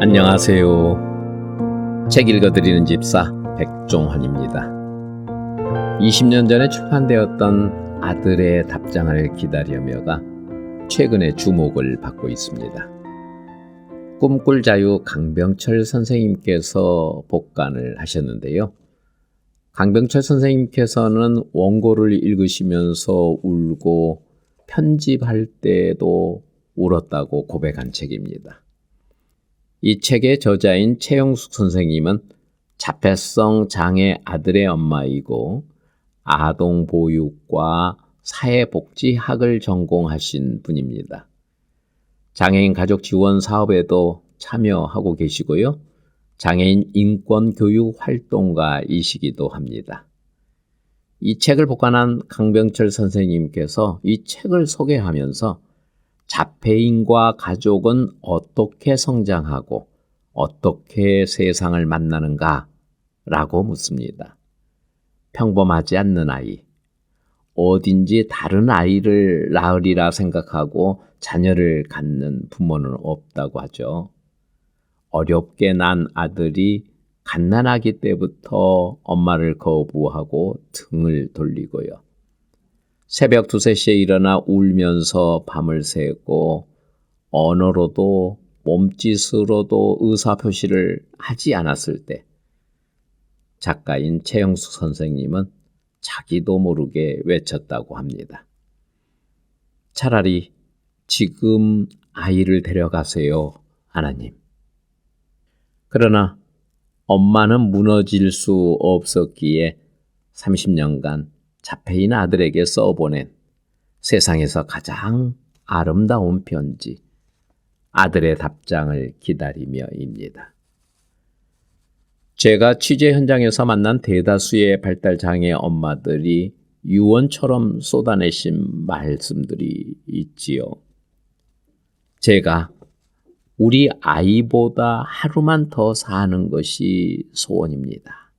안녕하세요. 책 읽어드리는 집사 백종환입니다. 20년 전에 출판되었던 아들의 답장을 기다려며가 최근에 주목을 받고 있습니다. 꿈꿀 자유 강병철 선생님께서 복간을 하셨는데요. 강병철 선생님께서는 원고를 읽으시면서 울고 편집할 때도 울었다고 고백한 책입니다. 이 책의 저자인 최영숙 선생님은 자폐성 장애 아들의 엄마이고 아동보육과 사회복지학을 전공하신 분입니다. 장애인 가족 지원 사업에도 참여하고 계시고요. 장애인 인권 교육 활동가이시기도 합니다. 이 책을 복간한 강병철 선생님께서 이 책을 소개하면서 자폐인과 가족은 어떻게 성장하고 어떻게 세상을 만나는가? 라고 묻습니다. 평범하지 않는 아이, 어딘지 다른 아이를 낳으리라 생각하고 자녀를 갖는 부모는 없다고 하죠. 어렵게 난 아들이 갓난아기 때부터 엄마를 거부하고 등을 돌리고요. 새벽 2, 3시에 일어나 울면서 밤을 새고 언어로도 몸짓으로도 의사표시를 하지 않았을 때 작가인 최영숙 선생님은 자기도 모르게 외쳤다고 합니다. 차라리 지금 아이를 데려가세요, 하나님. 그러나 엄마는 무너질 수 없었기에 30년간 자폐인 아들에게 써보낸 세상에서 가장 아름다운 편지, 아들의 답장을 기다리며입니다. 제가 취재 현장에서 만난 대다수의 발달장애 엄마들이 유언처럼 쏟아내신 말씀들이 있지요. 제가 우리 아이보다 하루만 더 사는 것이 소원입니다.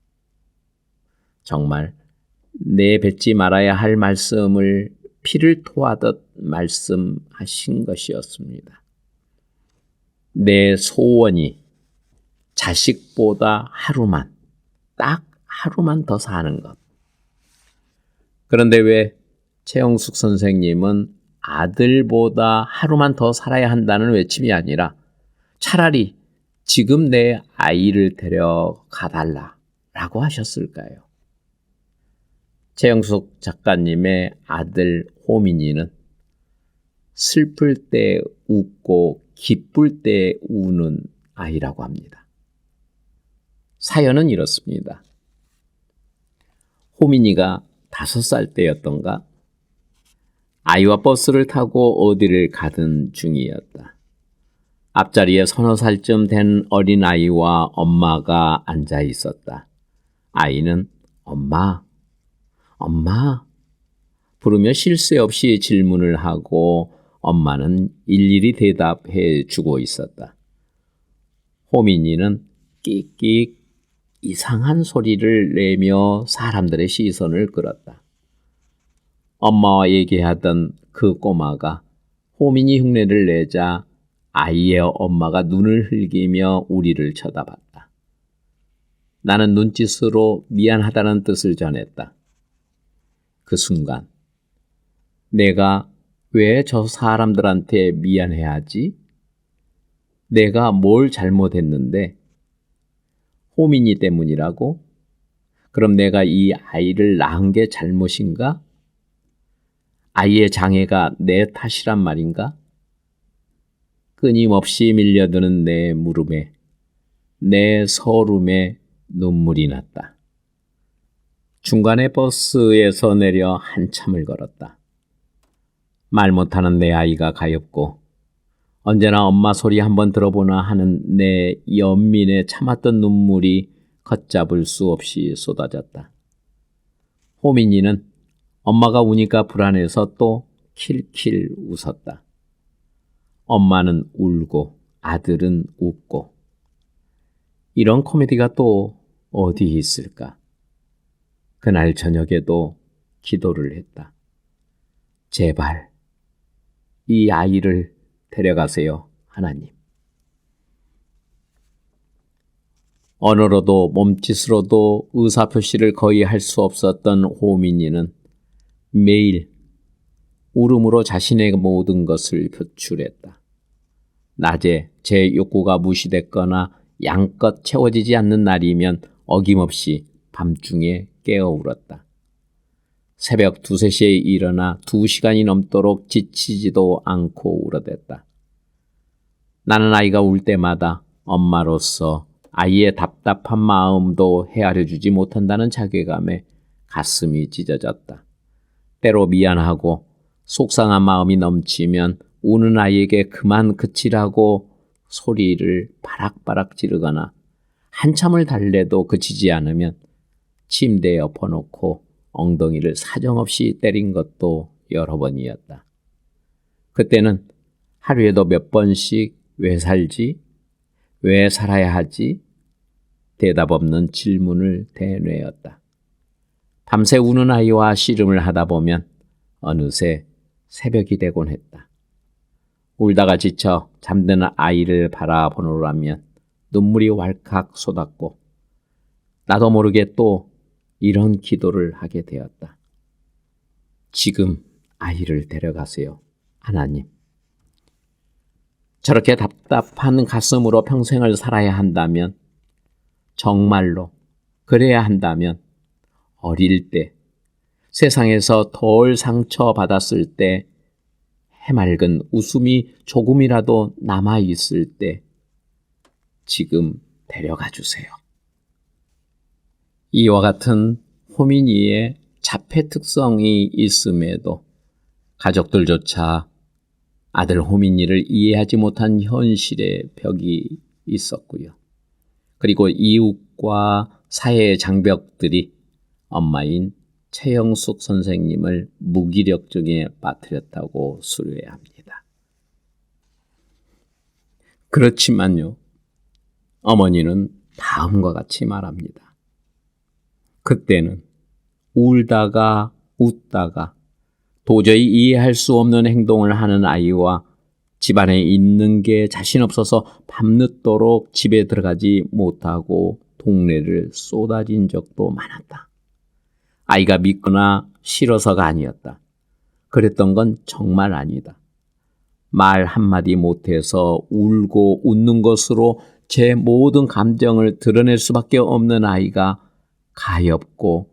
정말 내뱉지 말아야 할 말씀을 피를 토하듯 말씀하신 것이었습니다. 내 소원이 자식보다 하루만, 딱 하루만 더 사는 것. 그런데 왜 최영숙 선생님은 아들보다 하루만 더 살아야 한다는 외침이 아니라 차라리 지금 내 아이를 데려가 달라라고 하셨을까요? 최영숙 작가님의 아들 호민이는 슬플 때 웃고 기쁠 때 우는 아이라고 합니다. 사연은 이렇습니다. 호민이가 5살 때였던가 아이와 버스를 타고 어디를 가던 중이었다. 앞자리에 서너 살쯤 된 어린아이와 엄마가 앉아 있었다. 아이는 엄마 부르며 쉴 새 없이 질문을 하고 엄마는 일일이 대답해 주고 있었다. 호민이는 끽끽 이상한 소리를 내며 사람들의 시선을 끌었다. 엄마와 얘기하던 그 꼬마가 호민이 흉내를 내자 아이의 엄마가 눈을 흘기며 우리를 쳐다봤다. 나는 눈짓으로 미안하다는 뜻을 전했다. 그 순간 내가 왜 저 사람들한테 미안해하지? 내가 뭘 잘못했는데? 호민이 때문이라고? 그럼 내가 이 아이를 낳은 게 잘못인가? 아이의 장애가 내 탓이란 말인가? 끊임없이 밀려드는 내 물음에, 내 서름에 눈물이 났다. 중간에 버스에서 내려 한참을 걸었다. 말 못하는 내 아이가 가엾고 언제나 엄마 소리 한번 들어보나 하는 내 연민에 참았던 눈물이 걷잡을 수 없이 쏟아졌다. 호민이는 엄마가 우니까 불안해서 또 킬킬 웃었다. 엄마는 울고 아들은 웃고 이런 코미디가 또 어디 있을까? 그날 저녁에도 기도를 했다. 제발 이 아이를 데려가세요, 하나님. 언어로도 몸짓으로도 의사표시를 거의 할 수 없었던 호민이는 매일 울음으로 자신의 모든 것을 표출했다. 낮에 제 욕구가 무시됐거나 양껏 채워지지 않는 날이면 어김없이 밤중에 깨어 울었다. 새벽 2, 3시에 일어나 2시간이 넘도록 지치지도 않고 울어댔다. 나는 아이가 울 때마다 엄마로서 아이의 답답한 마음도 헤아려 주지 못한다는 자괴감에 가슴이 찢어졌다. 때로 미안하고 속상한 마음이 넘치면 우는 아이에게 그만 그치라고 소리를 바락바락 지르거나 한참을 달래도 그치지 않으면 침대에 엎어놓고 엉덩이를 사정없이 때린 것도 여러 번이었다. 그때는 하루에도 몇 번씩 왜 살지? 왜 살아야 하지? 대답 없는 질문을 대뇌었다. 밤새 우는 아이와 씨름을 하다 보면 어느새 새벽이 되곤 했다. 울다가 지쳐 잠드는 아이를 바라보노라면 눈물이 왈칵 쏟았고 나도 모르게 또 이런 기도를 하게 되었다. 지금 아이를 데려가세요, 하나님. 저렇게 답답한 가슴으로 평생을 살아야 한다면, 정말로 그래야 한다면 어릴 때, 세상에서 덜 상처받았을 때, 해맑은 웃음이 조금이라도 남아있을 때 지금 데려가 주세요. 이와 같은 호민이의 자폐 특성이 있음에도 가족들조차 아들 호민이를 이해하지 못한 현실의 벽이 있었고요. 그리고 이웃과 사회의 장벽들이 엄마인 최영숙 선생님을 무기력증에 빠뜨렸다고 수료해야 합니다. 그렇지만요, 어머니는 다음과 같이 말합니다. 그때는 울다가 웃다가 도저히 이해할 수 없는 행동을 하는 아이와 집안에 있는 게 자신 없어서 밤늦도록 집에 들어가지 못하고 동네를 쏟아진 적도 많았다. 아이가 믿거나 싫어서가 아니었다. 그랬던 건 정말 아니다. 말 한마디 못해서 울고 웃는 것으로 제 모든 감정을 드러낼 수밖에 없는 아이가 가엾고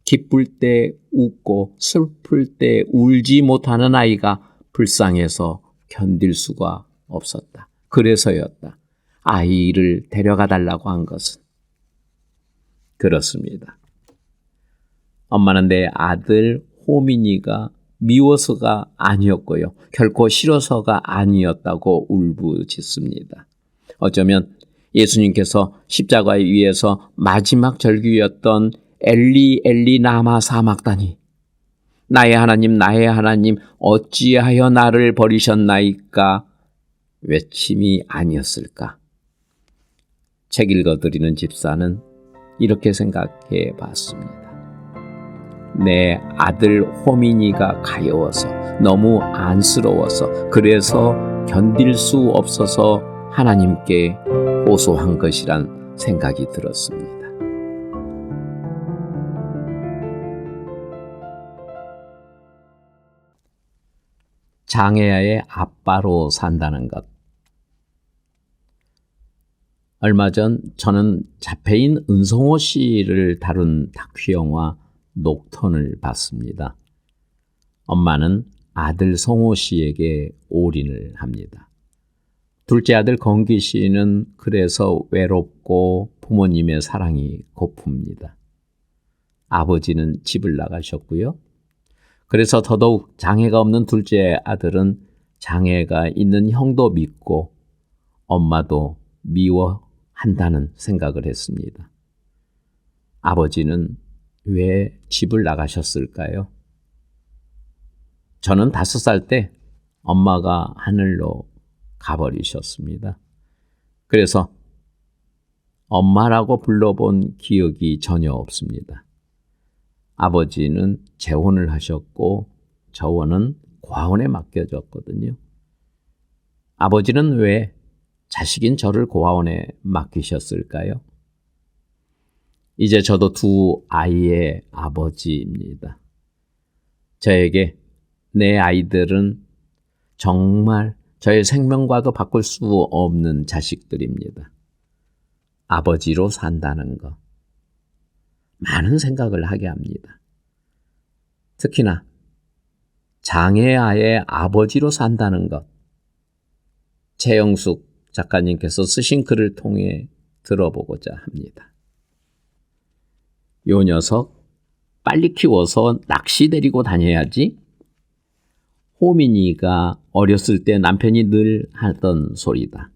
기쁠 때 웃고 슬플 때 울지 못하는 아이가 불쌍해서 견딜 수가 없었다. 그래서였다. 아이를 데려가 달라고 한 것은. 그렇습니다. 엄마는 내 아들 호민이가 미워서가 아니었고요. 결코 싫어서가 아니었다고 울부짖습니다. 어쩌면 예수님께서 십자가 위에서 마지막 절규였던 엘리 엘리 나마 사막다니, 나의 하나님 어찌하여 나를 버리셨나이까 외침이 아니었을까. 책 읽어드리는 집사는 이렇게 생각해 봤습니다. 내 아들 호민이가 가여워서, 너무 안쓰러워서, 그래서 견딜 수 없어서 하나님께 호소한 것이란 생각이 들었습니다. 장애아의 아빠로 산다는 것. 얼마 전 저는 자폐인 은성호 씨를 다룬 다큐 영화 녹턴을 봤습니다. 엄마는 아들 성호 씨에게 올인을 합니다. 둘째 아들 건기 씨는 그래서 외롭고 부모님의 사랑이 고픕니다. 아버지는 집을 나가셨고요. 그래서 더더욱 장애가 없는 둘째 아들은 장애가 있는 형도 믿고 엄마도 미워한다는 생각을 했습니다. 아버지는 왜 집을 나가셨을까요? 저는 5살 때 엄마가 하늘로 가버리셨습니다. 그래서 엄마라고 불러본 기억이 전혀 없습니다. 아버지는 재혼을 하셨고 저원은 고아원에 맡겨졌거든요. 아버지는 왜 자식인 저를 고아원에 맡기셨을까요? 이제 저도 두 아이의 아버지입니다. 저에게 내 아이들은 정말 저의 생명과도 바꿀 수 없는 자식들입니다. 아버지로 산다는 것, 많은 생각을 하게 합니다. 특히나 장애아의 아버지로 산다는 것, 최영숙 작가님께서 쓰신 글을 통해 들어보고자 합니다. 요 녀석 빨리 키워서 낚시 데리고 다녀야지. 호민이가 어렸을 때 남편이 늘 하던 소리다.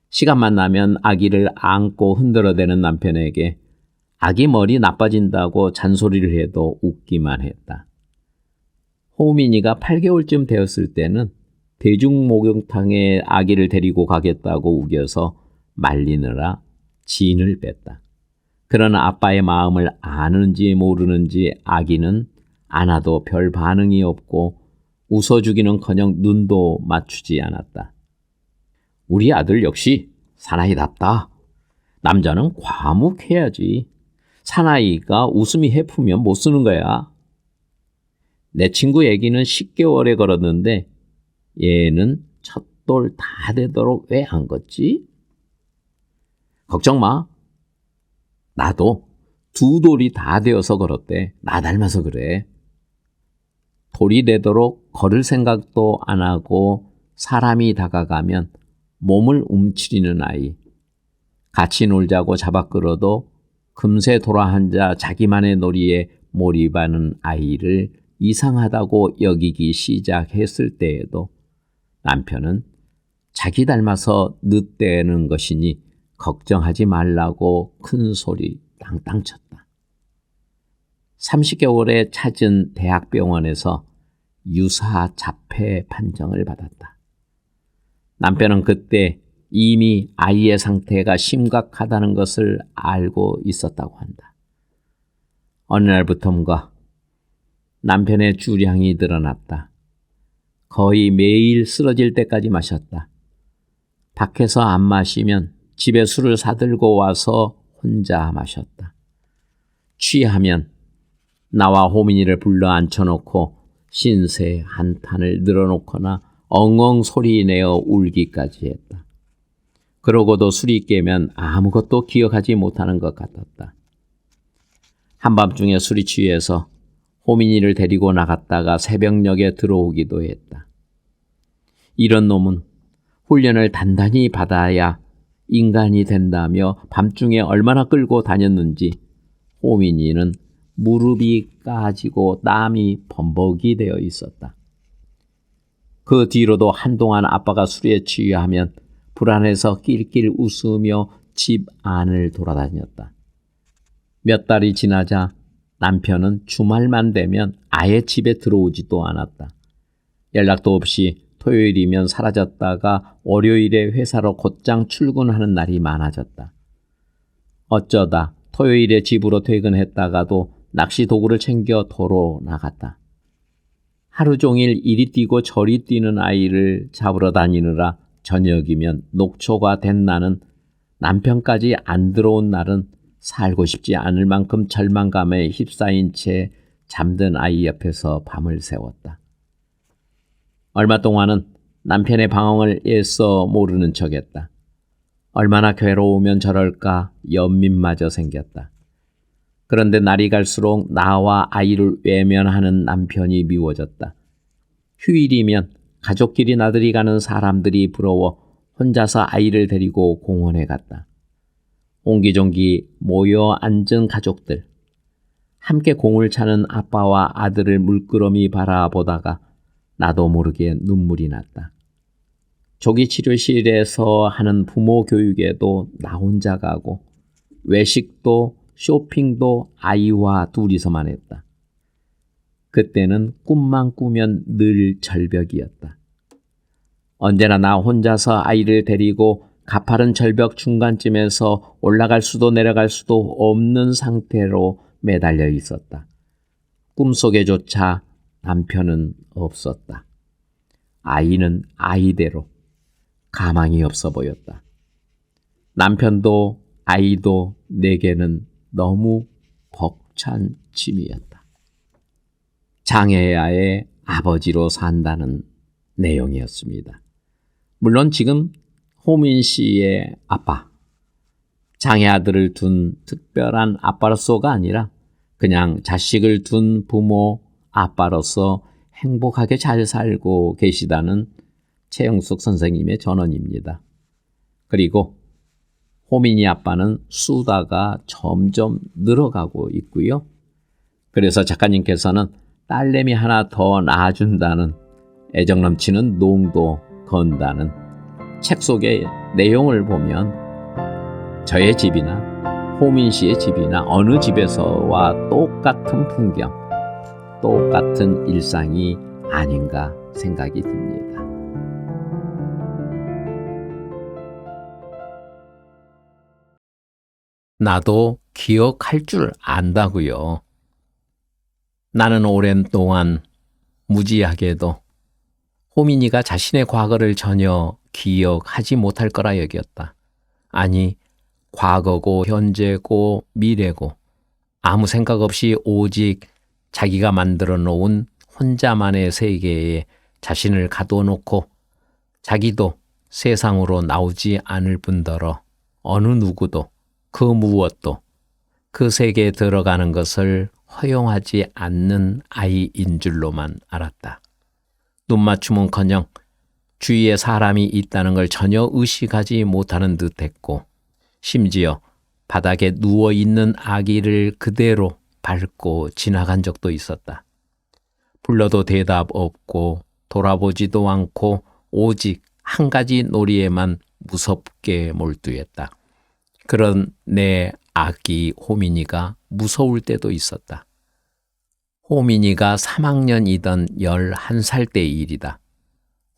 시간만 나면 아기를 안고 흔들어대는 남편에게 아기 머리 나빠진다고 잔소리를 해도 웃기만 했다. 호민이가 8개월쯤 되었을 때는 대중목욕탕에 아기를 데리고 가겠다고 우겨서 말리느라 진을 뺐다. 그러나 아빠의 마음을 아는지 모르는지 아기는 안아도 별 반응이 없고 웃어주기는커녕 눈도 맞추지 않았다. 우리 아들 역시 사나이답다. 남자는 과묵해야지. 사나이가 웃음이 해프면 못 쓰는 거야. 내 친구 애기는 10개월에 걸었는데 얘는 첫 돌 다 되도록 왜 안 걷지? 걱정 마. 나도 두 돌이 다 되어서 걸었대. 나 닮아서 그래. 돌이 되도록 걸을 생각도 안 하고 사람이 다가가면 몸을 움츠리는 아이. 같이 놀자고 잡아 끌어도 금세 돌아앉아 자기만의 놀이에 몰입하는 아이를 이상하다고 여기기 시작했을 때에도 남편은 자기 닮아서 늦대는 것이니 걱정하지 말라고 큰 소리 땅땅 쳤다. 30개월에 찾은 대학병원에서 유사 자폐 판정을 받았다. 남편은 그때 이미 아이의 상태가 심각하다는 것을 알고 있었다고 한다. 어느 날부터인가 남편의 주량이 늘어났다. 거의 매일 쓰러질 때까지 마셨다. 밖에서 안 마시면 집에 술을 사들고 와서 혼자 마셨다. 취하면 나와 호민이를 불러 앉혀놓고 신세 한탄을 늘어놓거나 엉엉 소리내어 울기까지 했다. 그러고도 술이 깨면 아무것도 기억하지 못하는 것 같았다. 한밤중에 술이 취해서 호민이를 데리고 나갔다가 새벽녘에 들어오기도 했다. 이런 놈은 훈련을 단단히 받아야 인간이 된다며 밤중에 얼마나 끌고 다녔는지 호민이는 무릎이 까지고 땀이 범벅이 되어 있었다. 그 뒤로도 한동안 아빠가 술에 취하면 불안해서 낄낄 웃으며 집 안을 돌아다녔다. 몇 달이 지나자 남편은 주말만 되면 아예 집에 들어오지도 않았다. 연락도 없이 토요일이면 사라졌다가 월요일에 회사로 곧장 출근하는 날이 많아졌다. 어쩌다 토요일에 집으로 퇴근했다가도 낚시 도구를 챙겨 도로 나갔다. 하루 종일 이리 뛰고 저리 뛰는 아이를 잡으러 다니느라 저녁이면 녹초가 된 나는 남편까지 안 들어온 날은 살고 싶지 않을 만큼 절망감에 휩싸인 채 잠든 아이 옆에서 밤을 새웠다. 얼마 동안은 남편의 방황을 애써 모르는 척했다. 얼마나 괴로우면 저럴까 연민마저 생겼다. 그런데 날이 갈수록 나와 아이를 외면하는 남편이 미워졌다. 휴일이면 가족끼리 나들이 가는 사람들이 부러워 혼자서 아이를 데리고 공원에 갔다. 옹기종기 모여 앉은 가족들. 함께 공을 차는 아빠와 아들을 물끄러미 바라보다가 나도 모르게 눈물이 났다. 조기치료실에서 하는 부모 교육에도 나 혼자 가고 외식도 쇼핑도 아이와 둘이서만 했다. 그때는 꿈만 꾸면 늘 절벽이었다. 언제나 나 혼자서 아이를 데리고 가파른 절벽 중간쯤에서 올라갈 수도 내려갈 수도 없는 상태로 매달려 있었다. 꿈속에조차 남편은 없었다. 아이는 아이대로 가망이 없어 보였다. 남편도 아이도 내게는 너무 벅찬 짐이었다. 장애아의 아버지로 산다는 내용이었습니다. 물론 지금 호민 씨의 아빠, 장애 아들을 둔 특별한 아빠로서가 아니라 그냥 자식을 둔 부모, 아빠로서 행복하게 잘 살고 계시다는 최영숙 선생님의 전언입니다. 그리고 호민이 아빠는 수다가 점점 늘어가고 있고요. 그래서 작가님께서는 딸내미 하나 더 낳아준다는 애정 넘치는 농도 건다는 책 속의 내용을 보면 저의 집이나 호민 씨의 집이나 어느 집에서와 똑같은 풍경, 똑같은 일상이 아닌가 생각이 듭니다. 나도 기억할 줄 안다고요. 나는 오랜 동안 무지하게도 호민이가 자신의 과거를 전혀 기억하지 못할 거라 여겼다. 아니, 과거고 현재고 미래고 아무 생각 없이 오직 자기가 만들어 놓은 혼자만의 세계에 자신을 가둬놓고 자기도 세상으로 나오지 않을 뿐더러 어느 누구도 그 무엇도 그 세계에 들어가는 것을 허용하지 않는 아이인 줄로만 알았다. 눈맞춤은커녕 주위에 사람이 있다는 걸 전혀 의식하지 못하는 듯했고 심지어 바닥에 누워있는 아기를 그대로 밟고 지나간 적도 있었다. 불러도 대답 없고 돌아보지도 않고 오직 한 가지 놀이에만 무섭게 몰두했다. 그런 내 아기 호민이가 무서울 때도 있었다. 호민이가 3학년이던 11살 때의 일이다.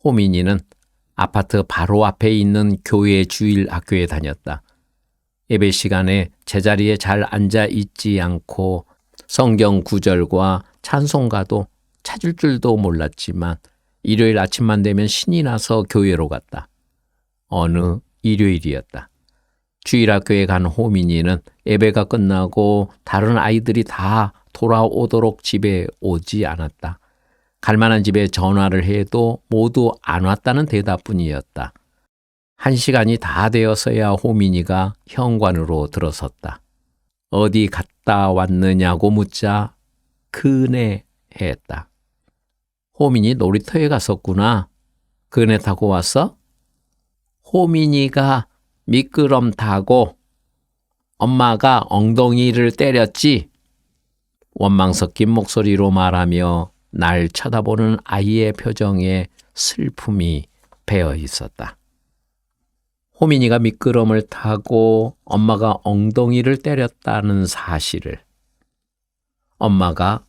호민이는 아파트 바로 앞에 있는 교회 주일 학교에 다녔다. 예배 시간에 제자리에 잘 앉아 있지 않고 성경 구절과 찬송가도 찾을 줄도 몰랐지만 일요일 아침만 되면 신이 나서 교회로 갔다. 어느 일요일이었다. 주일학교에 간 호민이는 예배가 끝나고 다른 아이들이 다 돌아오도록 집에 오지 않았다. 갈 만한 집에 전화를 해도 모두 안 왔다는 대답뿐이었다. 1시간이 다 되어서야 호민이가 현관으로 들어섰다. 어디 갔다 왔느냐고 묻자 그네 했다. 호민이 놀이터에 갔었구나. 그네 타고 왔어? 호민이가 미끄럼 타고 엄마가 엉덩이를 때렸지? 원망 섞인 목소리로 말하며 날 쳐다보는 아이의 표정에 슬픔이 배어 있었다. 호민이가 미끄럼을 타고 엄마가 엉덩이를 때렸다는 사실을, 엄마가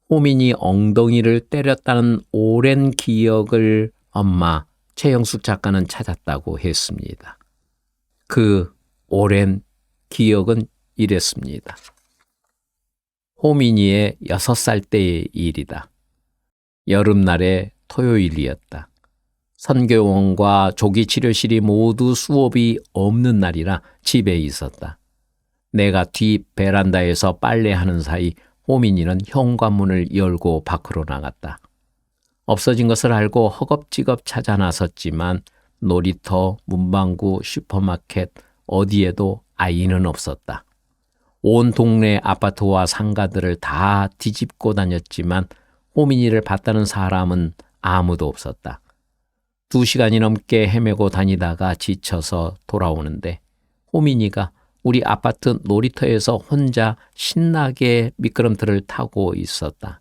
호민이 엉덩이를 때렸다는 오랜 기억을 엄마 최영숙 작가는 찾았다고 했습니다. 그 오랜 기억은 이랬습니다. 호민이의 6살 때의 일이다. 여름날의 토요일이었다. 선교원과 조기치료실이 모두 수업이 없는 날이라 집에 있었다. 내가 뒤 베란다에서 빨래하는 사이 호민이는 현관문을 열고 밖으로 나갔다. 없어진 것을 알고 허겁지겁 찾아 나섰지만 놀이터, 문방구, 슈퍼마켓 어디에도 아이는 없었다. 온 동네 아파트와 상가들을 다 뒤집고 다녔지만 호민이를 봤다는 사람은 아무도 없었다. 2시간이 넘게 헤매고 다니다가 지쳐서 돌아오는데 호민이가 우리 아파트 놀이터에서 혼자 신나게 미끄럼틀을 타고 있었다.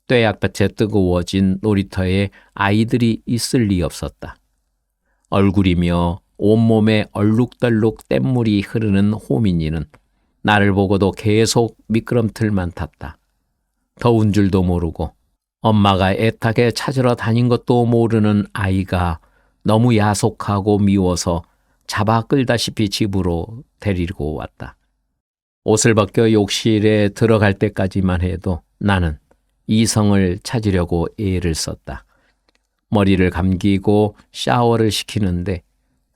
뙤약볕에 뜨거워진 놀이터에 아이들이 있을 리 없었다. 얼굴이며 온몸에 얼룩덜룩 뗏물이 흐르는 호민이는 나를 보고도 계속 미끄럼틀만 탔다. 더운 줄도 모르고 엄마가 애타게 찾으러 다닌 것도 모르는 아이가 너무 야속하고 미워서 잡아 끌다시피 집으로 데리고 왔다. 옷을 벗겨 욕실에 들어갈 때까지만 해도 나는 이성을 찾으려고 애를 썼다. 머리를 감기고 샤워를 시키는데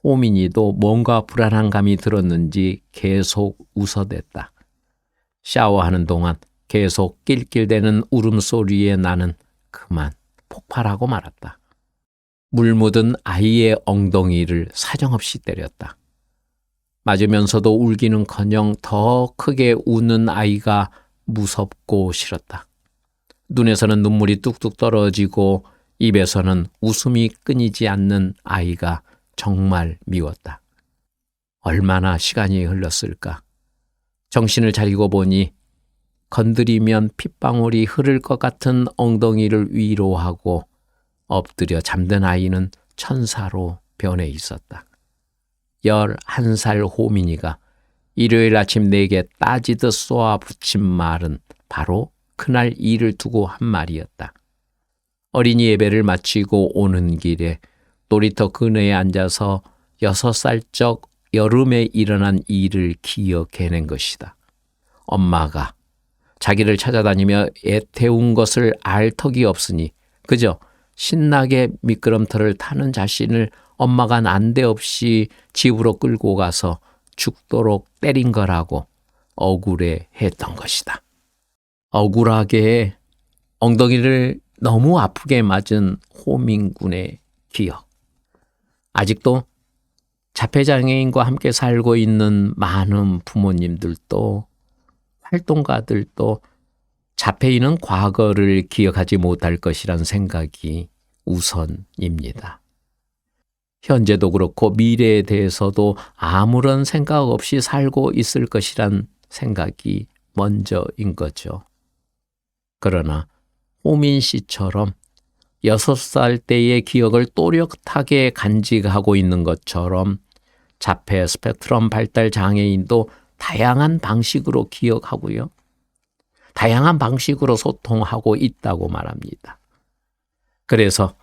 호민이도 뭔가 불안한 감이 들었는지 계속 웃어댔다. 샤워하는 동안 계속 낄낄대는 울음소리에 나는 그만 폭발하고 말았다. 물 묻은 아이의 엉덩이를 사정없이 때렸다. 맞으면서도 울기는커녕 더 크게 우는 아이가 무섭고 싫었다. 눈에서는 눈물이 뚝뚝 떨어지고 입에서는 웃음이 끊이지 않는 아이가 정말 미웠다. 얼마나 시간이 흘렀을까. 정신을 차리고 보니 건드리면 핏방울이 흐를 것 같은 엉덩이를 위로하고 엎드려 잠든 아이는 천사로 변해 있었다. 11살 호민이가 일요일 아침 내게 따지듯 쏘아붙인 말은 바로 그날 일을 두고 한 말이었다. 어린이 예배를 마치고 오는 길에 놀이터 그네에 앉아서 6살 적 여름에 일어난 일을 기억해낸 것이다. 엄마가 자기를 찾아다니며 애태운 것을 알 턱이 없으니 그저 신나게 미끄럼틀을 타는 자신을 엄마가 난데없이 집으로 끌고 가서 죽도록 때린 거라고 억울해 했던 것이다. 억울하게 엉덩이를 너무 아프게 맞은 호민군의 기억. 아직도 자폐장애인과 함께 살고 있는 많은 부모님들도 활동가들도 자폐인은 과거를 기억하지 못할 것이란 생각이 우선입니다. 현재도 그렇고 미래에 대해서도 아무런 생각 없이 살고 있을 것이란 생각이 먼저인 거죠. 그러나 호민 씨처럼 6살 때의 기억을 또렷하게 간직하고 있는 것처럼 자폐 스펙트럼 발달 장애인도 다양한 방식으로 기억하고요. 다양한 방식으로 소통하고 있다고 말합니다. 그래서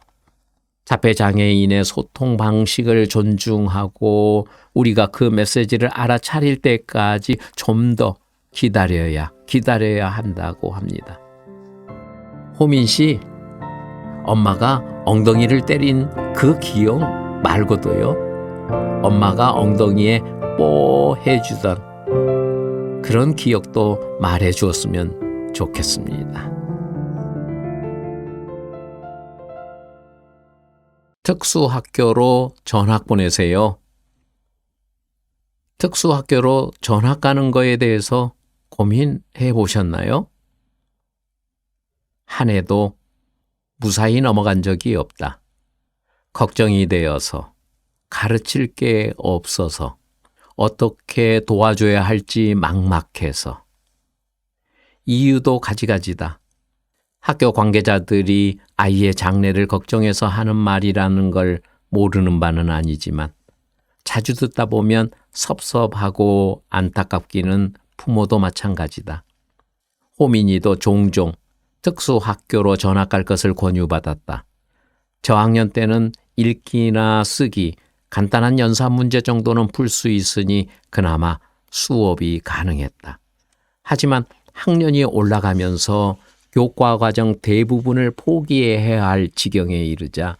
자폐 장애인의 소통 방식을 존중하고 우리가 그 메시지를 알아차릴 때까지 좀 더 기다려야 한다고 합니다. 호민 씨, 엄마가 엉덩이를 때린 그 기억 말고도요. 엄마가 엉덩이에 뽀 해주던 그런 기억도 말해 주었으면 좋겠습니다. 특수학교로 전학 보내세요. 특수학교로 전학 가는 거에 대해서 고민해 보셨나요? 한 해도 무사히 넘어간 적이 없다. 걱정이 되어서, 가르칠 게 없어서, 어떻게 도와줘야 할지 막막해서. 이유도 가지가지다. 학교 관계자들이 아이의 장래를 걱정해서 하는 말이라는 걸 모르는 바는 아니지만 자주 듣다 보면 섭섭하고 안타깝기는 부모도 마찬가지다. 호민이도 종종 특수학교로 전학 갈 것을 권유받았다. 저학년 때는 읽기나 쓰기, 간단한 연산 문제 정도는 풀 수 있으니 그나마 수업이 가능했다. 하지만 학년이 올라가면서 교과 과정 대부분을 포기해야 할 지경에 이르자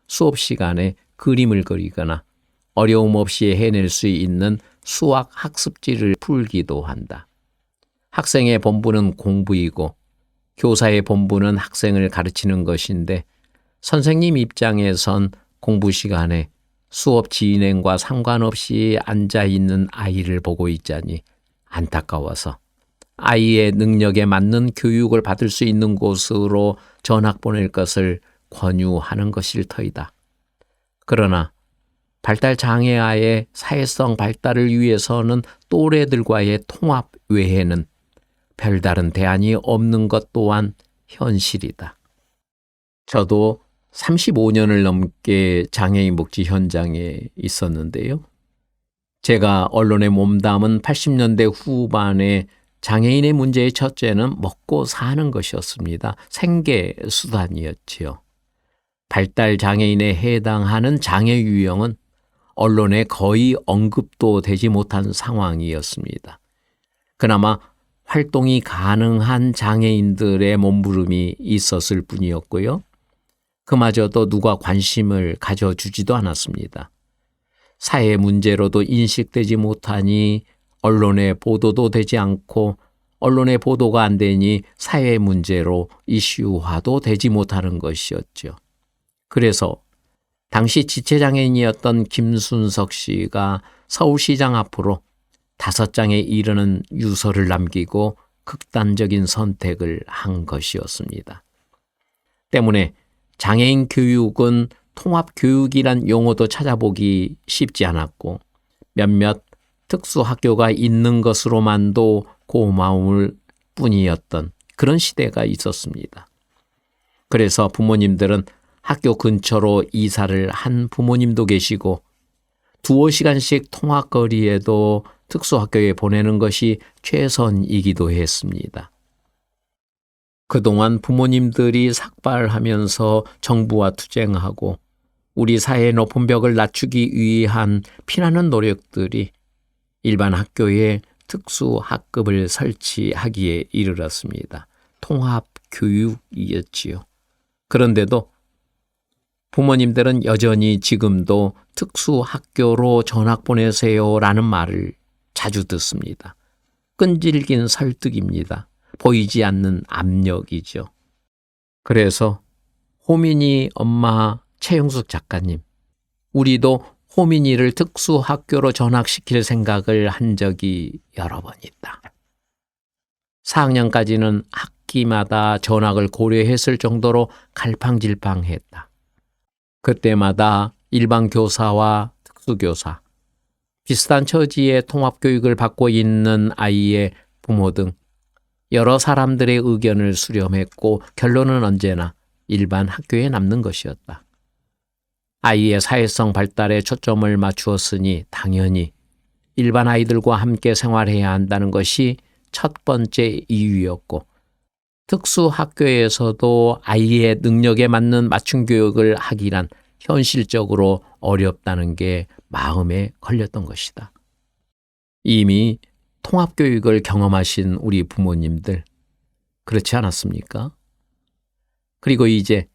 수업 시간에 그림을 그리거나 어려움 없이 해낼 수 있는 수학 학습지를 풀기도 한다. 학생의 본분은 공부이고 교사의 본분은 학생을 가르치는 것인데 선생님 입장에선 공부 시간에 수업 진행과 상관없이 앉아있는 아이를 보고 있자니 안타까워서 아이의 능력에 맞는 교육을 받을 수 있는 곳으로 전학 보낼 것을 권유하는 것일 터이다. 그러나 발달 장애아의 사회성 발달을 위해서는 또래들과의 통합 외에는 별다른 대안이 없는 것 또한 현실이다. 저도 35년을 넘게 장애인 복지 현장에 있었는데요. 제가 언론에 몸담은 80년대 후반에 장애인의 문제의 첫째는 먹고 사는 것이었습니다. 생계 수단이었지요. 발달 장애인에 해당하는 장애 유형은 언론에 거의 언급도 되지 못한 상황이었습니다. 그나마 활동이 가능한 장애인들의 몸부림이 있었을 뿐이었고요. 그마저도 누가 관심을 가져주지도 않았습니다. 사회 문제로도 인식되지 못하니 언론에 보도도 되지 않고 언론에 보도가 안 되니 사회 문제로 이슈화도 되지 못하는 것이었죠. 그래서 당시 지체장애인이었던 김순석 씨가 서울시장 앞으로 5장에 이르는 유서를 남기고 극단적인 선택을 한 것이었습니다. 때문에 장애인 교육은 통합교육이란 용어도 찾아보기 쉽지 않았고 몇몇 특수학교가 있는 것으로만도 고마움을 뿐이었던 그런 시대가 있었습니다. 그래서 부모님들은 학교 근처로 이사를 한 부모님도 계시고 두어 시간씩 통학거리에도 특수학교에 보내는 것이 최선이기도 했습니다. 그동안 부모님들이 삭발하면서 정부와 투쟁하고 우리 사회의 높은 벽을 낮추기 위한 피나는 노력들이 일반 학교에 특수학급을 설치하기에 이르렀습니다. 통합교육이었지요. 그런데도 부모님들은 여전히 지금도 특수학교로 전학 보내세요라는 말을 자주 듣습니다. 끈질긴 설득입니다. 보이지 않는 압력이죠. 그래서 호민이 엄마 최영숙 작가님, 우리도 호민이를 특수학교로 전학시킬 생각을 한 적이 여러 번 있다. 4학년까지는 학기마다 전학을 고려했을 정도로 갈팡질팡했다. 그때마다 일반 교사와 특수교사, 비슷한 처지의 통합교육을 받고 있는 아이의 부모 등 여러 사람들의 의견을 수렴했고 결론은 언제나 일반 학교에 남는 것이었다. 아이의 사회성 발달에 초점을 맞추었으니 당연히 일반 아이들과 함께 생활해야 한다는 것이 첫 번째 이유였고 특수학교에서도 아이의 능력에 맞는 맞춤 교육을 하기란 현실적으로 어렵다는 게 마음에 걸렸던 것이다. 이미 통합교육을 경험하신 우리 부모님들, 그렇지 않았습니까? 그리고 이제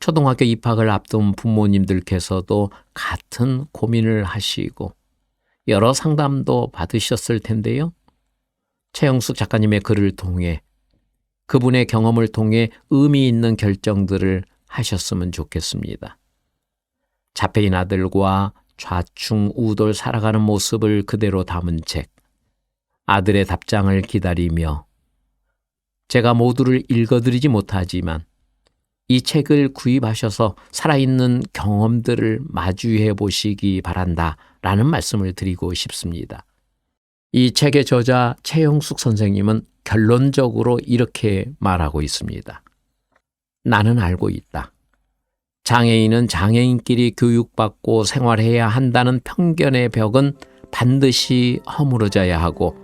초등학교 입학을 앞둔 부모님들께서도 같은 고민을 하시고 여러 상담도 받으셨을 텐데요. 최영숙 작가님의 글을 통해 그분의 경험을 통해 의미 있는 결정들을 하셨으면 좋겠습니다. 자폐인 아들과 좌충우돌 살아가는 모습을 그대로 담은 책, 아들의 답장을 기다리며 제가 모두를 읽어드리지 못하지만 이 책을 구입하셔서 살아있는 경험들을 마주해 보시기 바란다라는 말씀을 드리고 싶습니다. 이 책의 저자 최영숙 선생님은 결론적으로 이렇게 말하고 있습니다. 나는 알고 있다. 장애인은 장애인끼리 교육받고 생활해야 한다는 편견의 벽은 반드시 허물어져야 하고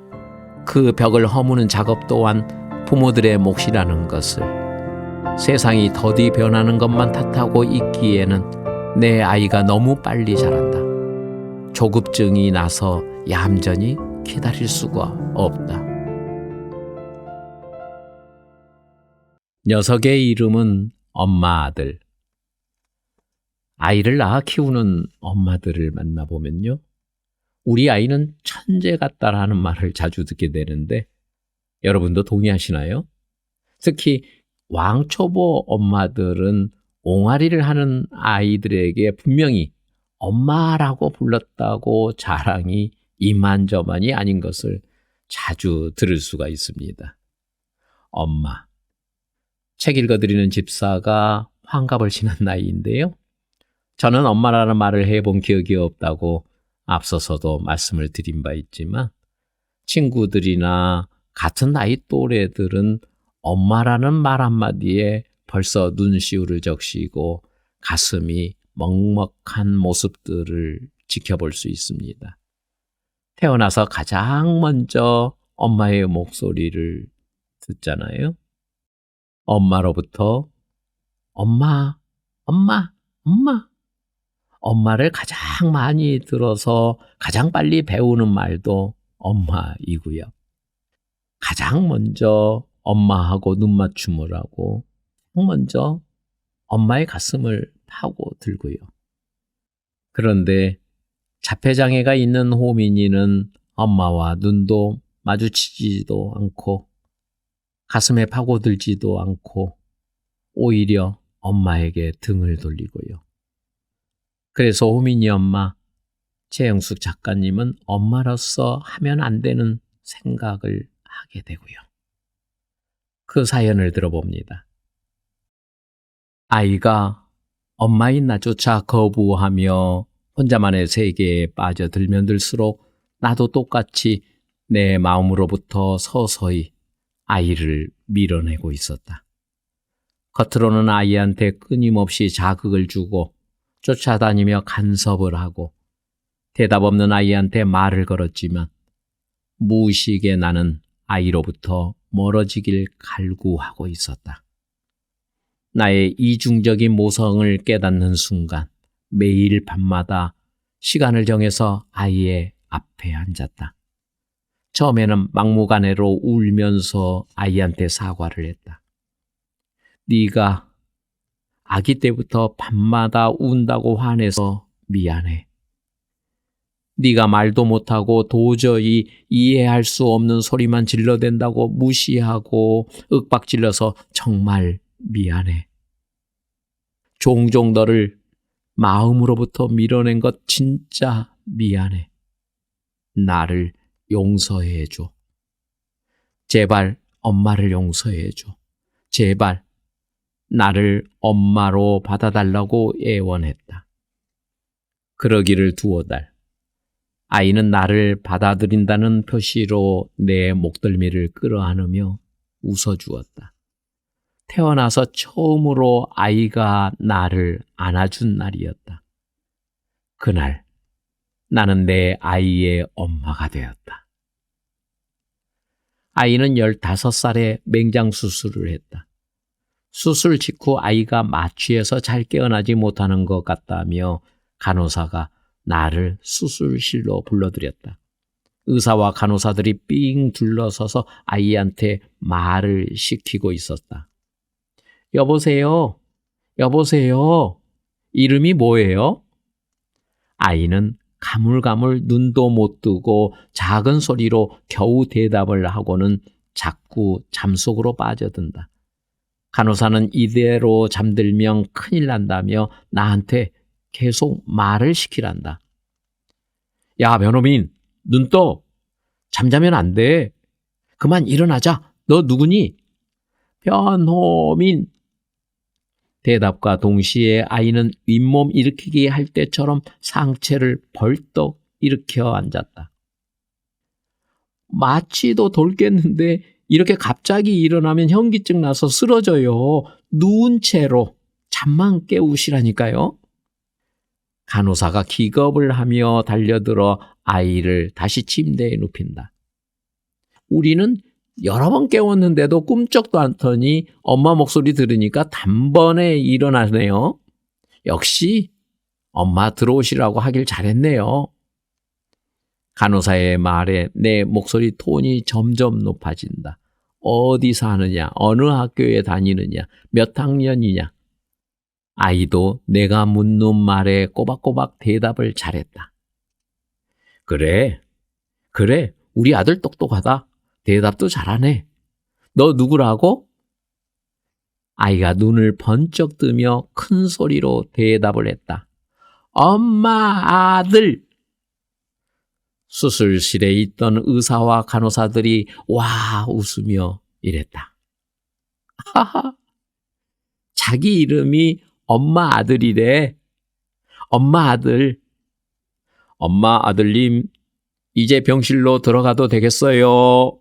그 벽을 허무는 작업 또한 부모들의 몫이라는 것을 세상이 더디 변하는 것만 탓하고 있기에는 내 아이가 너무 빨리 자란다. 조급증이 나서 얌전히 기다릴 수가 없다. 녀석의 이름은 엄마 아들. 아이를 낳아 키우는 엄마들을 만나보면요. 우리 아이는 천재 같다라는 말을 자주 듣게 되는데 여러분도 동의하시나요? 특히 왕초보 엄마들은 옹알이를 하는 아이들에게 분명히 엄마라고 불렀다고 자랑이 이만저만이 아닌 것을 자주 들을 수가 있습니다. 엄마. 책 읽어드리는 집사가 환갑을 지난 나이인데요. 저는 엄마라는 말을 해본 기억이 없다고 앞서서도 말씀을 드린 바 있지만 친구들이나 같은 나이 또래들은 엄마라는 말 한마디에 벌써 눈시울을 적시고 가슴이 먹먹한 모습들을 지켜볼 수 있습니다. 태어나서 가장 먼저 엄마의 목소리를 듣잖아요. 엄마로부터 엄마, 엄마, 엄마. 엄마를 가장 많이 들어서 가장 빨리 배우는 말도 엄마이고요. 가장 먼저 엄마하고 눈맞춤을 하고 먼저 엄마의 가슴을 파고 들고요. 그런데 자폐장애가 있는 호민이는 엄마와 눈도 마주치지도 않고 가슴에 파고들지도 않고 오히려 엄마에게 등을 돌리고요. 그래서 호민이 엄마, 최영숙 작가님은 엄마로서 하면 안 되는 생각을 하게 되고요. 그 사연을 들어봅니다. 아이가 엄마인 나조차 거부하며 혼자만의 세계에 빠져들면 들수록 나도 똑같이 내 마음으로부터 서서히 아이를 밀어내고 있었다. 겉으로는 아이한테 끊임없이 자극을 주고 쫓아다니며 간섭을 하고 대답 없는 아이한테 말을 걸었지만 무의식에 나는 아이로부터 멀어지길 갈구하고 있었다. 나의 이중적인 모성을 깨닫는 순간 매일 밤마다 시간을 정해서 아이의 앞에 앉았다. 처음에는 막무가내로 울면서 아이한테 사과를 했다. 네가 아기 때부터 밤마다 운다고 화내서 미안해. 네가 말도 못하고 도저히 이해할 수 없는 소리만 질러댄다고 무시하고 윽박질러서 정말 미안해. 종종 너를 마음으로부터 밀어낸 것 진짜 미안해. 나를 용서해줘. 제발 엄마를 용서해줘. 제발 나를 엄마로 받아달라고 애원했다. 그러기를 두어 달. 아이는 나를 받아들인다는 표시로 내 목덜미를 끌어안으며 웃어주었다. 태어나서 처음으로 아이가 나를 안아준 날이었다. 그날 나는 내 아이의 엄마가 되었다. 아이는 15살에 맹장 수술을 했다. 수술 직후 아이가 마취해서 잘 깨어나지 못하는 것 같다며 간호사가 나를 수술실로 불러들였다. 의사와 간호사들이 삥 둘러서서 아이한테 말을 시키고 있었다. 여보세요? 여보세요? 이름이 뭐예요? 아이는 가물가물 눈도 못 뜨고 작은 소리로 겨우 대답을 하고는 자꾸 잠속으로 빠져든다. 간호사는 이대로 잠들면 큰일 난다며 나한테 계속 말을 시키란다. 야, 변호민, 눈 떠. 잠자면 안 돼. 그만 일어나자. 너 누구니? 변호민. 대답과 동시에 아이는 윗몸 일으키기 할 때처럼 상체를 벌떡 일으켜 앉았다. 마취도 돌겠는데 이렇게 갑자기 일어나면 현기증 나서 쓰러져요. 누운 채로 잠만 깨우시라니까요. 간호사가 기겁을 하며 달려들어 아이를 다시 침대에 눕힌다. 우리는 여러 번 깨웠는데도 꿈쩍도 않더니 엄마 목소리 들으니까 단번에 일어나네요. 역시 엄마 들어오시라고 하길 잘했네요. 간호사의 말에 내 목소리 톤이 점점 높아진다. 어디 사느냐, 어느 학교에 다니느냐, 몇 학년이냐. 아이도 내가 묻는 말에 꼬박꼬박 대답을 잘했다. 그래, 우리 아들 똑똑하다. 대답도 잘하네. 너 누구라고? 아이가 눈을 번쩍 뜨며 큰 소리로 대답을 했다. 엄마 아들. 수술실에 있던 의사와 간호사들이 와 웃으며 이랬다. 하하, 자기 이름이 엄마 아들이래. 엄마 아들. 엄마 아들님, 이제 병실로 들어가도 되겠어요.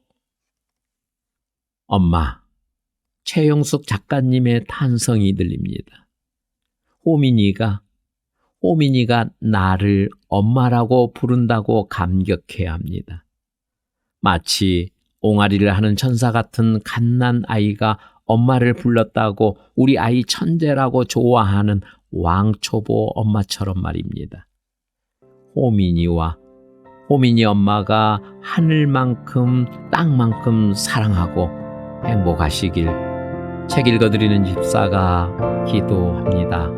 엄마, 최영숙 작가님의 탄성이 들립니다. 호민이가 나를 엄마라고 부른다고 감격해야 합니다. 마치 옹알이를 하는 천사 같은 갓난 아이가 엄마를 불렀다고 우리 아이 천재라고 좋아하는 왕초보 엄마처럼 말입니다. 호민이 엄마가 하늘만큼 땅만큼 사랑하고 행복하시길 책 읽어드리는 집사가 기도합니다.